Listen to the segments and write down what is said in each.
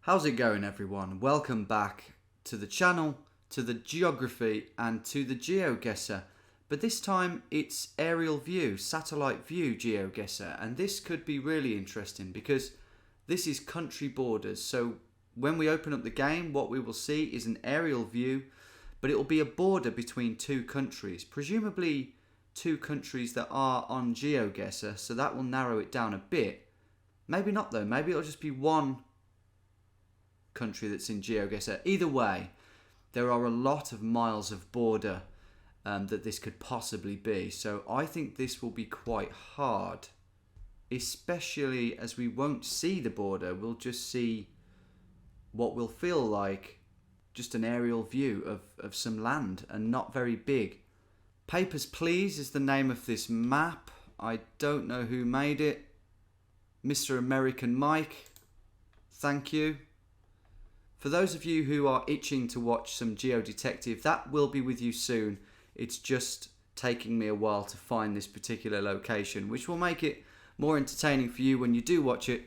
How's it going, everyone? Welcome back to the channel, to the geography and to the GeoGuessr. But this time it's aerial view, satellite view GeoGuessr, and this could be really interesting because this is country borders. So when we open up the game, what we will see is an aerial view, but it will be a border between two countries, presumably two countries that are on GeoGuessr, so that will narrow it down a bit. Maybe not though, maybe it'll just be one country that's in GeoGuessr. Either way, there are a lot of miles of border that this could possibly be. So I think this will be quite hard, especially as we won't see the border. We'll just see what will feel like just an aerial view of some land and not very big. Papers, Please is the name of this map. I don't know who made it. Mr. American Mike, thank you. For those of you who are itching to watch some Geodetective, that will be with you soon. It's just taking me a while to find this particular location, which will make it more entertaining for you when you do watch it.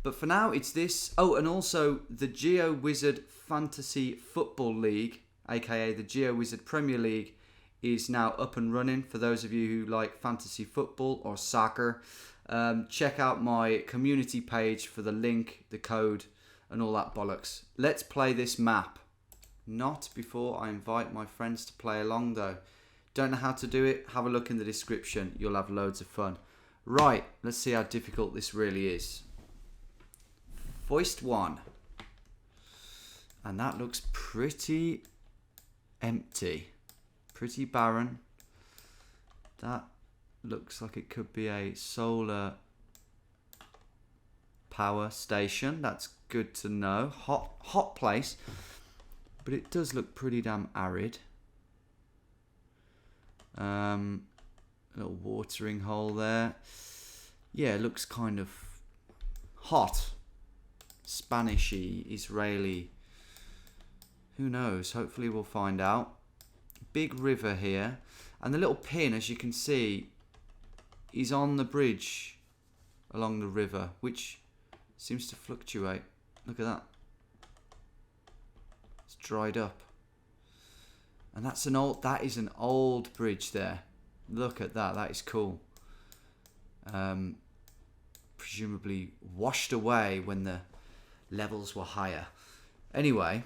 But for now, it's this. Oh, and also the GeoWizard Fantasy Football League, aka the GeoWizard Premier League, is now up and running. For those of you who like fantasy football or soccer, check out my community page for the link, the code, and all that bollocks. Let's play this map. Not before I invite my friends to play along though. Don't know how to do it? Have a look in the description. You'll have loads of fun. Right, let's see how difficult this really is. First one. And that looks pretty empty. Pretty barren. That looks like it could be a solar power station. That's good to know. Hot place, but it does look pretty damn arid. Little watering hole there. Yeah, it looks kind of hot, Spanishy, Israeli. Who knows? Hopefully we'll find out. Big river here, and the little pin, as you can see, is on the bridge along the river, which seems to fluctuate. Look at that. It's dried up. And that is an old bridge there. Look at that. That is cool. Presumably washed away when the levels were higher. Anyway,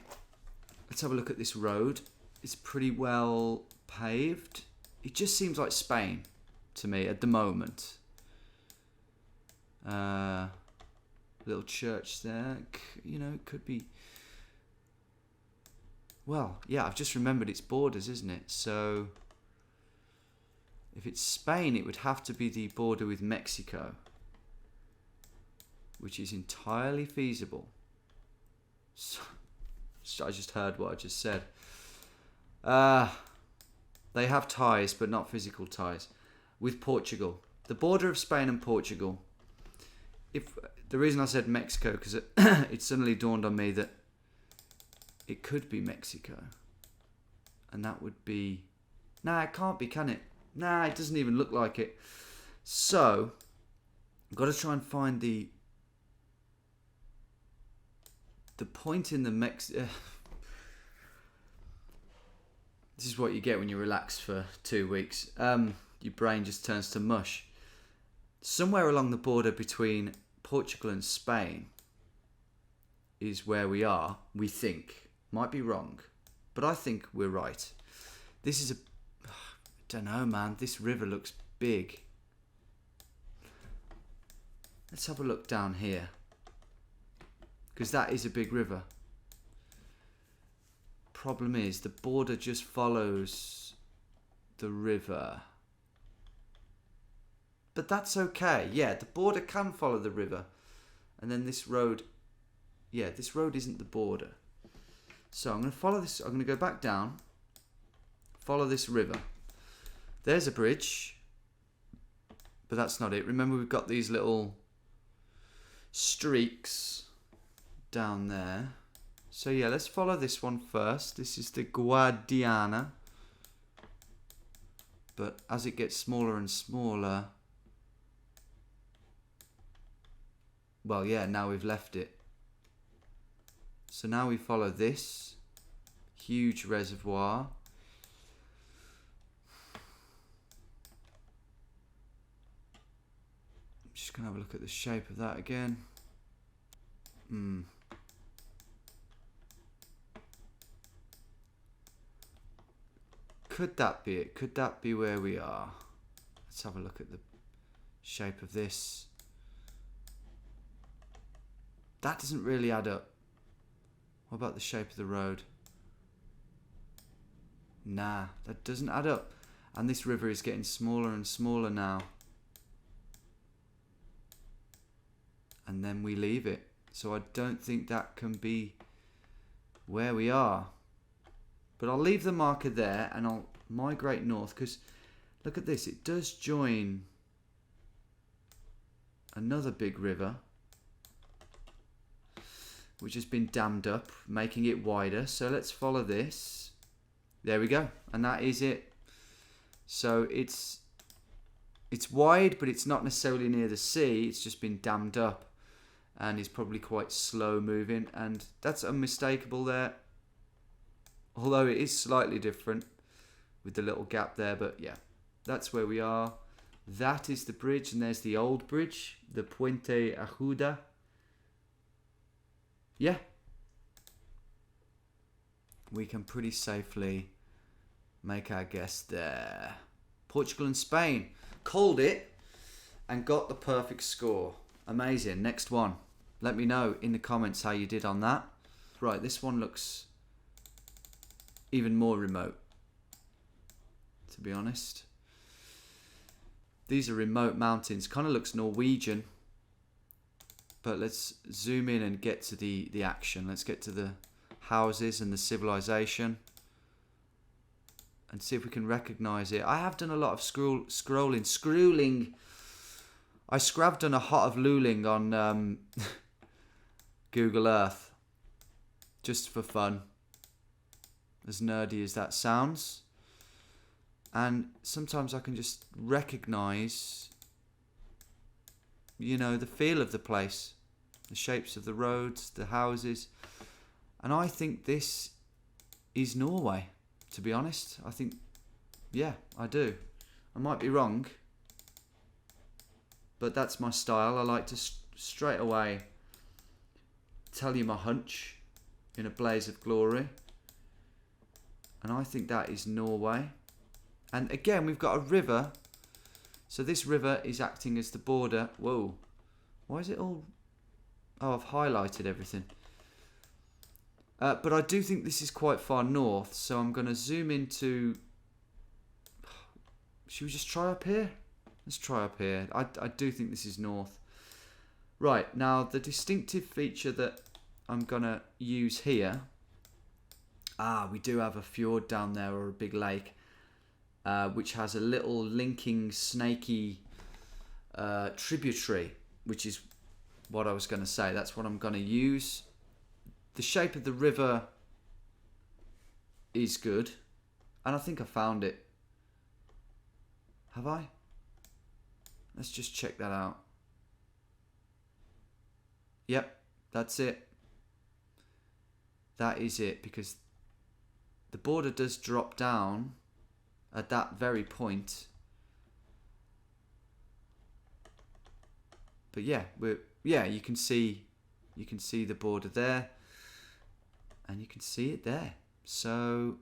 let's have a look at this road. It's pretty well paved. It just seems like Spain to me at the moment. Little church there, you know, it could be. Well, yeah, I've just remembered its borders, isn't it? So if it's Spain, it would have to be the border with Mexico, which is entirely feasible. So, I just heard what I just said. They have ties, but not physical ties, with Portugal. The border of Spain and Portugal. If the reason I said Mexico, because it suddenly dawned on me that it could be Mexico. And that would be... Nah, it can't be, can it? Nah, it doesn't even look like it. So, I've got to try and find the point in the This is what you get when you relax for 2 weeks. Your brain just turns to mush. Somewhere along the border between Portugal and Spain is where we are, we think. Might be wrong, but I think we're right. This is I don't know, man. This river looks big. Let's have a look down here, because that is a big river. Problem is, the border just follows the river. But that's okay. Yeah, the border can follow the river. And then this road... Yeah, this road isn't the border. So I'm going to follow this. I'm going to go back down. Follow this river. There's a bridge. But that's not it. Remember, we've got these little streaks down there. So yeah, let's follow this one first. This is the Guadiana. But as it gets smaller and smaller... Well, yeah, now we've left it. So now we follow this huge reservoir. I'm just going to have a look at the shape of that again. Could that be it? Could that be where we are? Let's have a look at the shape of this. That doesn't really add up. What about the shape of the road? Nah, that doesn't add up. And this river is getting smaller and smaller now. And then we leave it. So I don't think that can be where we are. But I'll leave the marker there and I'll migrate north, because look at this, it does join another big river which has been dammed up, making it wider. So let's follow this. There we go, and that is it. So it's wide, but it's not necessarily near the sea. It's just been dammed up and is probably quite slow moving, and that's unmistakable there. Although it is slightly different with the little gap there, but yeah, that's where we are. That is the bridge, and there's the old bridge, the Puente Ajuda. Yeah. We can pretty safely make our guess there. Portugal and Spain. Called it and got the perfect score. Amazing. Next one. Let me know in the comments how you did on that. Right, this one looks even more remote, to be honest. These are remote mountains. Kind of looks Norwegian. But let's zoom in and get to the action. Let's get to the houses and the civilization and see if we can recognize it. I have done a lot of scrolling. I scrabbed on a hot of luling on Google Earth just for fun, as nerdy as that sounds. And sometimes I can just recognize, you know, the feel of the place, the shapes of the roads, the houses. And I think this is Norway, to be honest. I think, yeah, I do. I might be wrong, but that's my style. I like to straight away tell you my hunch in a blaze of glory. And I think that is Norway. And again, we've got a river. So this river is acting as the border. Whoa. Why is it all... Oh, I've highlighted everything. But I do think this is quite far north. So I'm going to zoom into... Should we just try up here? Let's try up here. I do think this is north. Right. Now, the distinctive feature that I'm going to use here... we do have a fjord down there, or a big lake. Which has a little linking snaky tributary, which is what I was going to say. That's what I'm going to use. The shape of the river is good, and I think I found it. Have I? Let's just check that out. Yep, that's it. That is it, because the border does drop down at that very point. But yeah, you can see the border there, and you can see it there. So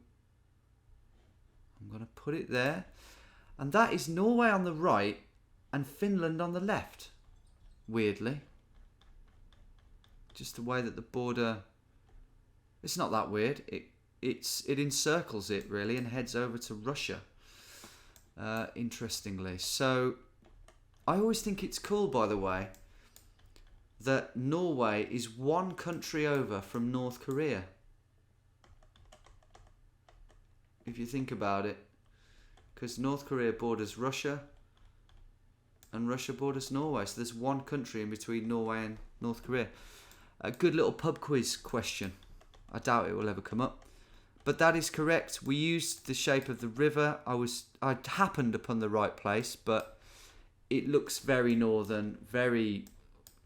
I'm going to put it there, and that is Norway on the right and Finland on the left. Weirdly, just the way that the border, it's not that weird. It encircles it really and heads over to Russia. Interestingly, so I always think it's cool, by the way, that Norway is one country over from North Korea. If you think about it, because North Korea borders Russia and Russia borders Norway, so there's one country in between Norway and North Korea. A good little pub quiz question. I doubt it will ever come up. But that is correct. We used the shape of the river. I happened upon the right place, but it looks very northern, very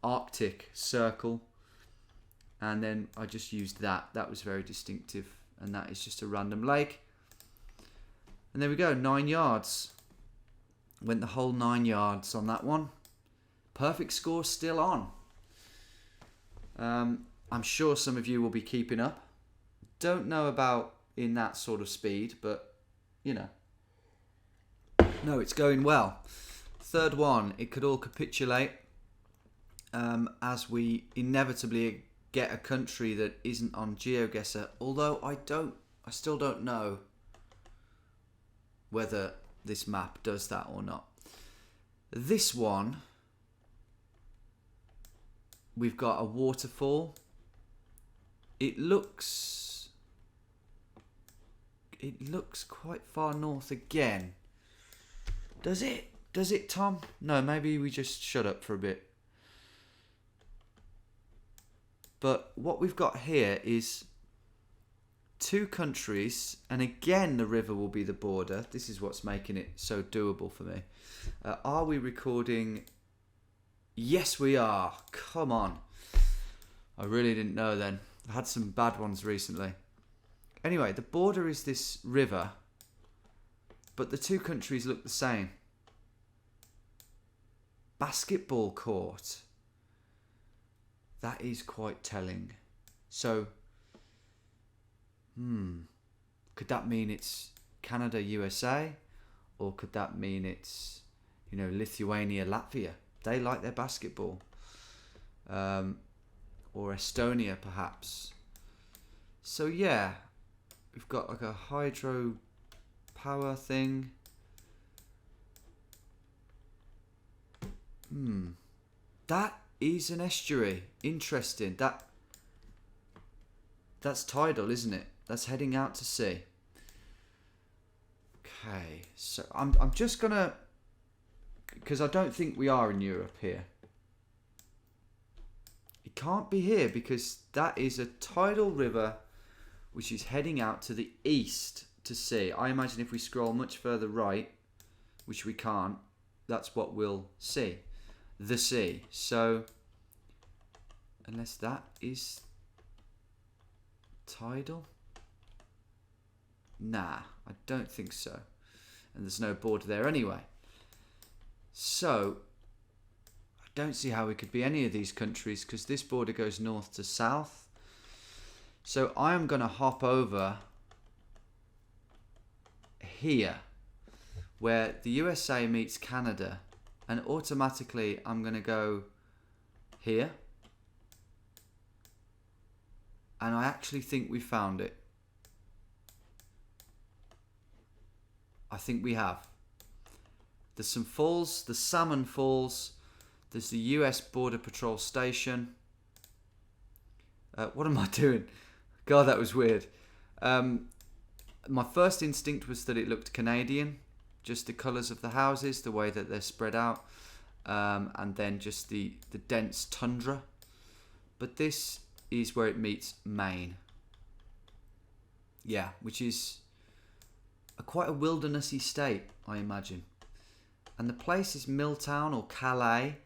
Arctic circle. And then I just used that. That was very distinctive. And that is just a random lake. And there we go, 9 yards. Went the whole 9 yards on that one. Perfect score still on. I'm sure some of you will be keeping up. Don't know about in that sort of speed, but you know. No, it's going well. Third one, it could all capitulate as we inevitably get a country that isn't on GeoGuessr. Although I still don't know whether this map does that or not. This one, we've got a waterfall. It looks quite far north again. Does it? Does it, Tom? No, maybe we just shut up for a bit. But what we've got here is 2 countries, and again the river will be the border. This is what's making it so doable for me. Are we recording? Yes, we are. Come on. I really didn't know then. I had some bad ones recently. Anyway, the border is this river, but the 2 countries look the same. Basketball court. That is quite telling. So, could that mean it's Canada, USA? Or could that mean it's, Lithuania, Latvia? They like their basketball. Or Estonia, perhaps. So, yeah. We've got like a hydro power thing. That is an estuary. Interesting. That's tidal, isn't it? That's heading out to sea. Okay, so I'm just gonna, because I don't think we are in Europe here. It can't be here because that is a tidal river which is heading out to the east to sea. I imagine if we scroll much further right, which we can't, that's what we'll see. The sea. So, unless that is tidal? Nah, I don't think so. And there's no border there anyway. So, I don't see how we could be any of these countries because this border goes north to south. So I am going to hop over here where the USA meets Canada, and automatically I'm going to go here. And I actually think we found it. I think we have. There's some falls, the Salmon Falls. There's the US Border Patrol Station. What am I doing? God, that was weird. My first instinct was that it looked Canadian. Just the colours of the houses, the way that they're spread out. And then just the dense tundra. But this is where it meets Maine. Yeah, which is quite a wildernessy state, I imagine. And the place is Milltown or Calais.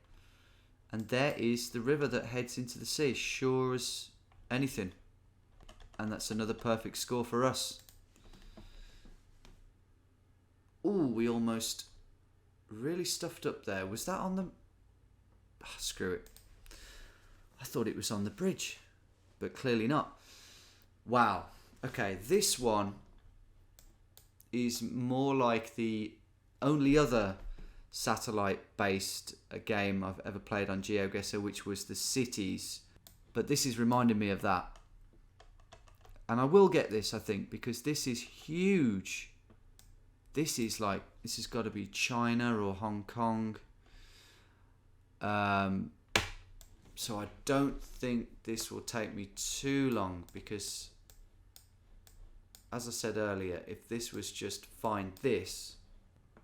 And there is the river that heads into the sea, sure as anything. And that's another perfect score for us. Ooh, we almost really stuffed up there. Was that on the... screw it. I thought it was on the bridge, but clearly not. Wow. Okay, this one is more like the only other satellite-based game I've ever played on GeoGuessr, which was the cities. But this is reminding me of that. And I will get this, I think, because this is huge. This has got to be China or Hong Kong. So I don't think this will take me too long because, as I said earlier, if this was just find this,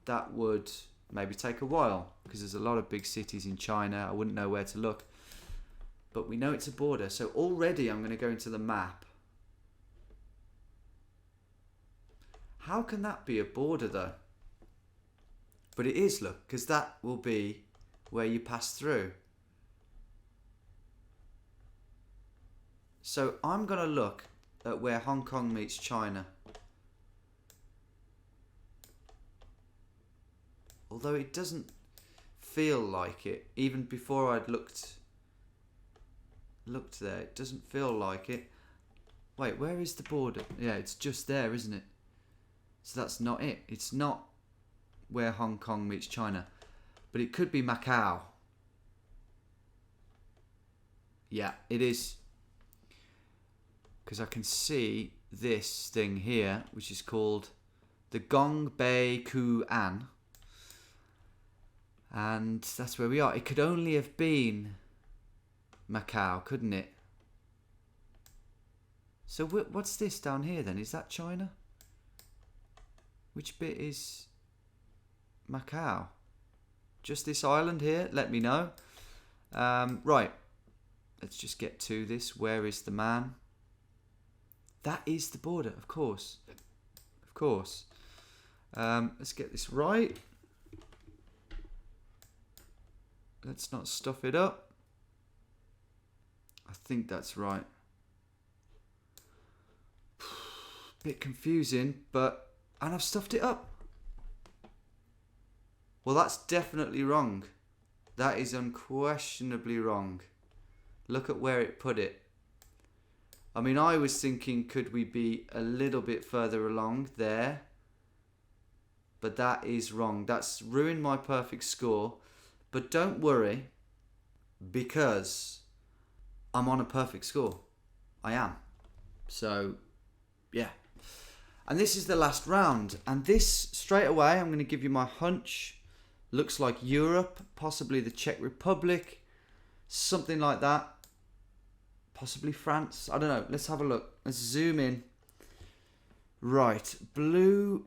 that would maybe take a while because there's a lot of big cities in China. I wouldn't know where to look. But we know it's a border. So already I'm going to go into the map. How can that be a border though? But it is, look, because that will be where you pass through. So I'm going to look at where Hong Kong meets China. Although it doesn't feel like it. Even before I'd looked there, it doesn't feel like it. Wait, where is the border? Yeah, it's just there, isn't it? So that's not it. It's not where Hong Kong meets China. But it could be Macau. Yeah, it is. Because I can see this thing here, which is called the Gong Bei Ku An. And that's where we are. It could only have been Macau, couldn't it? So what's this down here then? Is that China? Which bit is Macau? Just this island here? Let me know. Right. Let's just get to this. Where is the man? That is the border, of course. Of course. Let's get this right. Let's not stuff it up. I think that's right. Bit confusing, but... And I've stuffed it up. Well, that's definitely wrong. That is unquestionably wrong. Look at where it put it. I mean, I was thinking, could we be a little bit further along there? But that is wrong. That's ruined my perfect score. But don't worry, because I'm on a perfect score. I am. So, yeah. And this is the last round. And this, straight away, I'm going to give you my hunch. Looks like Europe, possibly the Czech Republic, something like that. Possibly France. I don't know. Let's have a look. Let's zoom in. Right. Blue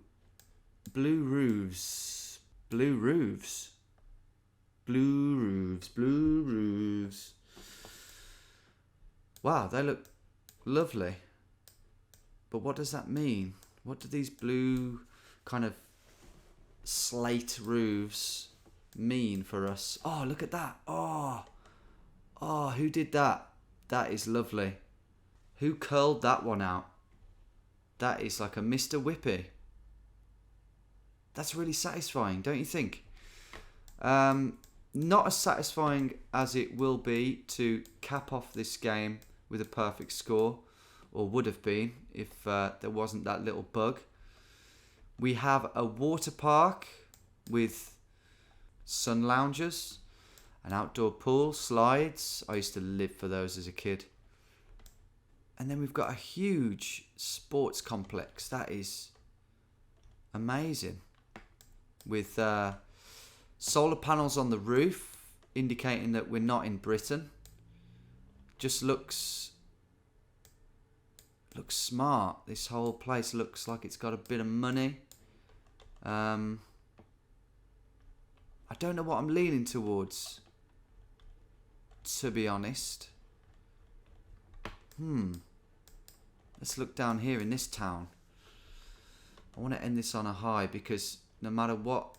roofs. Blue roofs. Blue roofs. Blue roofs. Wow, they look lovely. But what does that mean? What do these blue kind of slate roofs mean for us? Oh, look at that. Oh, who did that? That is lovely. Who curled that one out? That is like a Mr. Whippy. That's really satisfying, don't you think? Not as satisfying as it will be to cap off this game with a perfect score, or would have been if there wasn't that little bug. We have a water park with sun loungers, an outdoor pool, slides. I used to live for those as a kid. And then we've got a huge sports complex. That is amazing. With solar panels on the roof, indicating that we're not in Britain. Just looks smart. This whole place looks like it's got a bit of money. I don't know what I'm leaning towards, to be honest. Let's look down here in this town. I want to end this on a high because no matter what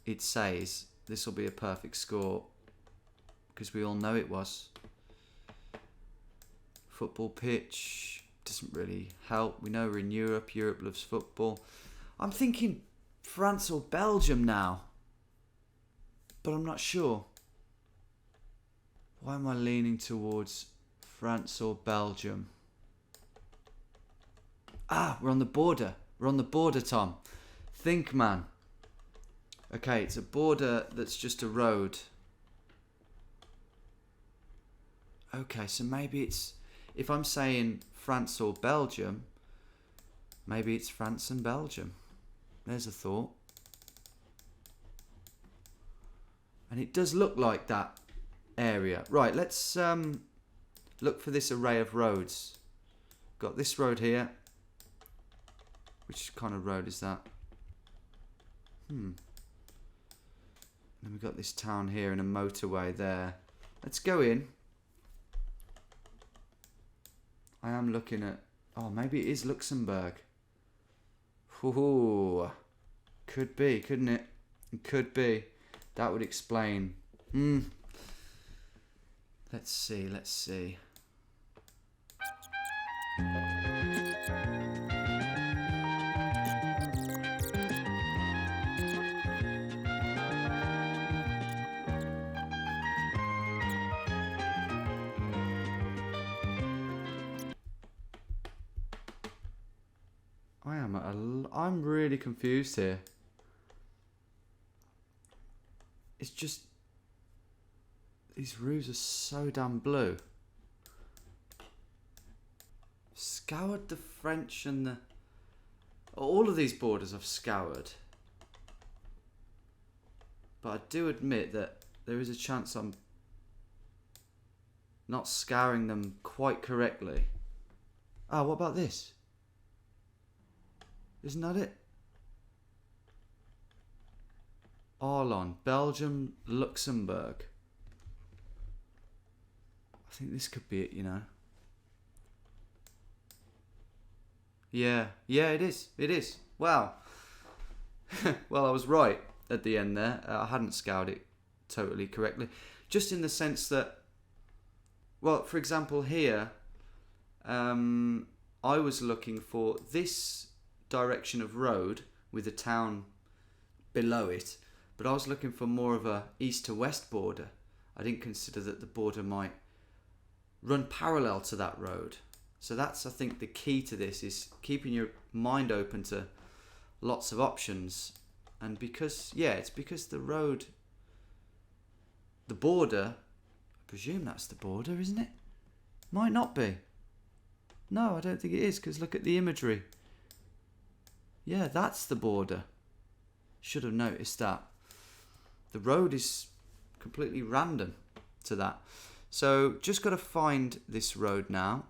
it says, this will be a perfect score because we all know it was. Football pitch doesn't really help. We know we're in Europe. Europe loves football. I'm thinking France or Belgium now, but I'm not sure. Why am I leaning towards France or Belgium? We're on the border. We're on the border, Tom. Think, man. Okay, it's a border that's just a road. Okay, so maybe it's... If I'm saying France or Belgium, maybe it's France and Belgium. There's a thought. And it does look like that area. Right, let's look for this array of roads. Got this road here. Which kind of road is that? Then we've got this town here and a motorway there. Let's go in. I am looking at... Oh, maybe it is Luxembourg. Ooh. Could be, couldn't it? It could be. That would explain. Let's see. I'm really confused here. It's just, these roofs are so damn blue. Scoured the French and the... All of these borders I've scoured. But I do admit that there is a chance I'm not scouring them quite correctly. Ah, what about this? Isn't that it? Arlon, Belgium, Luxembourg. I think this could be it, you know. Yeah, it is. It is. Wow. Well, I was right at the end there. I hadn't scoured it totally correctly. Just in the sense that, well, for example, here, I was looking for this direction of road with a town below it, but I was looking for more of a east to west border. I didn't consider that the border might run parallel to that road. So that's, I think, the key to this, is keeping your mind open to lots of options. And because, yeah, it's because the road, the border, I presume that's the border, isn't it? Might not be. No, I don't think it is, because look at the imagery. Yeah, that's the border. Should have noticed that. The road is completely random to that. So just got to find this road now.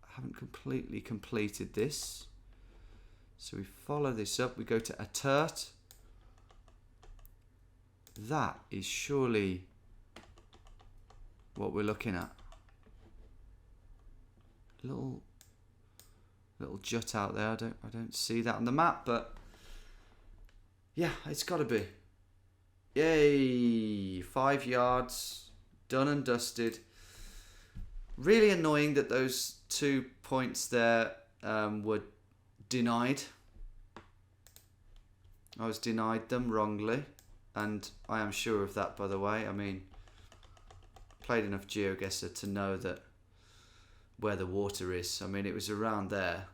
I haven't completely completed this. So we follow this up. We go to Atert. That is surely what we're looking at. Little jut out there. I don't see that on the map, but yeah, it's got to be. Yay! 5 yards, done and dusted. Really annoying that those 2 points there were denied. I was denied them wrongly, and I am sure of that, by the way. I mean, played enough GeoGuessr to know that where the water is. I mean, it was around there.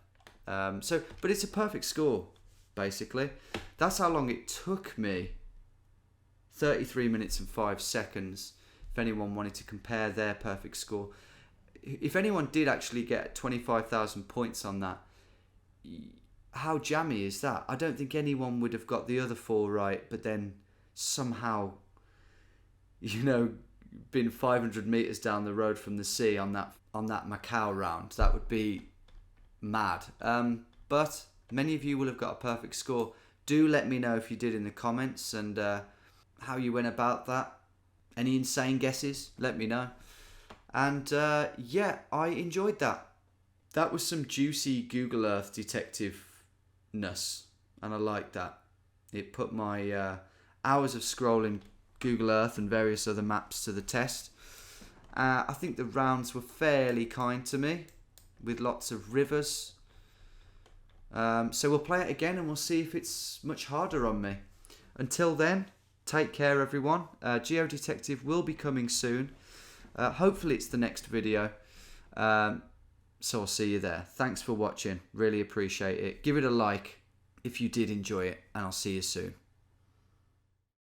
But it's a perfect score, basically. That's how long it took me. 33 minutes and 5 seconds. If anyone wanted to compare their perfect score. If anyone did actually get 25,000 points on that, how jammy is that? I don't think anyone would have got the other 4 right, but then somehow, you know, been 500 meters down the road from the sea on that Macau round. That would be mad. But many of you will have got a perfect score. Do let me know if you did in the comments, and how you went about that. Any insane guesses? Let me know. And yeah, I enjoyed that. That was some juicy Google Earth detective-ness, and I liked that. It put my hours of scrolling Google Earth and various other maps to the test. I think the rounds were fairly kind to me, with lots of rivers. So we'll play it again and we'll see if it's much harder on me. Until then, take care everyone. GeoDetective will be coming soon. Hopefully it's the next video. So I'll see you there. Thanks for watching. Really appreciate it. Give it a like if you did enjoy it, and I'll see you soon.